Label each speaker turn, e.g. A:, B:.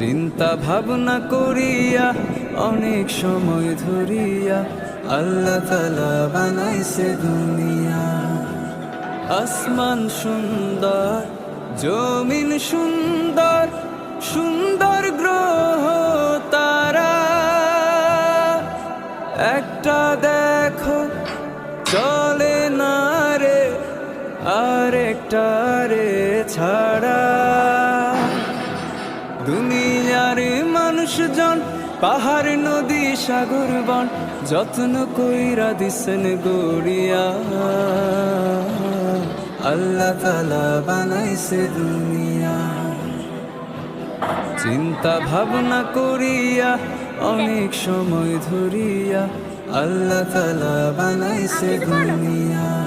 A: চিন্তা ভাবনা করিয়া অনেক সময় ধরিয়া আল্লাহ তাআলা বানাইছে দুনিয়া। আসমান সুন্দর, জমিন সুন্দর, সুন্দর গ্রহ তারা, একটা দেখো চলে না রে আরেকটা রে ছাড়া। দুনিয়ার মানুষজন পাহাড় নদী সাগর বন যত্ন কইরা দিছেন গড়িয়া। আল্লাহ তাআলা বানাইছে দুনিয়া। চিন্তা ভাবনা করিয়া অনেক সময় ধরিয়া আল্লাহ তাআলা বানাইছে দুনিয়া।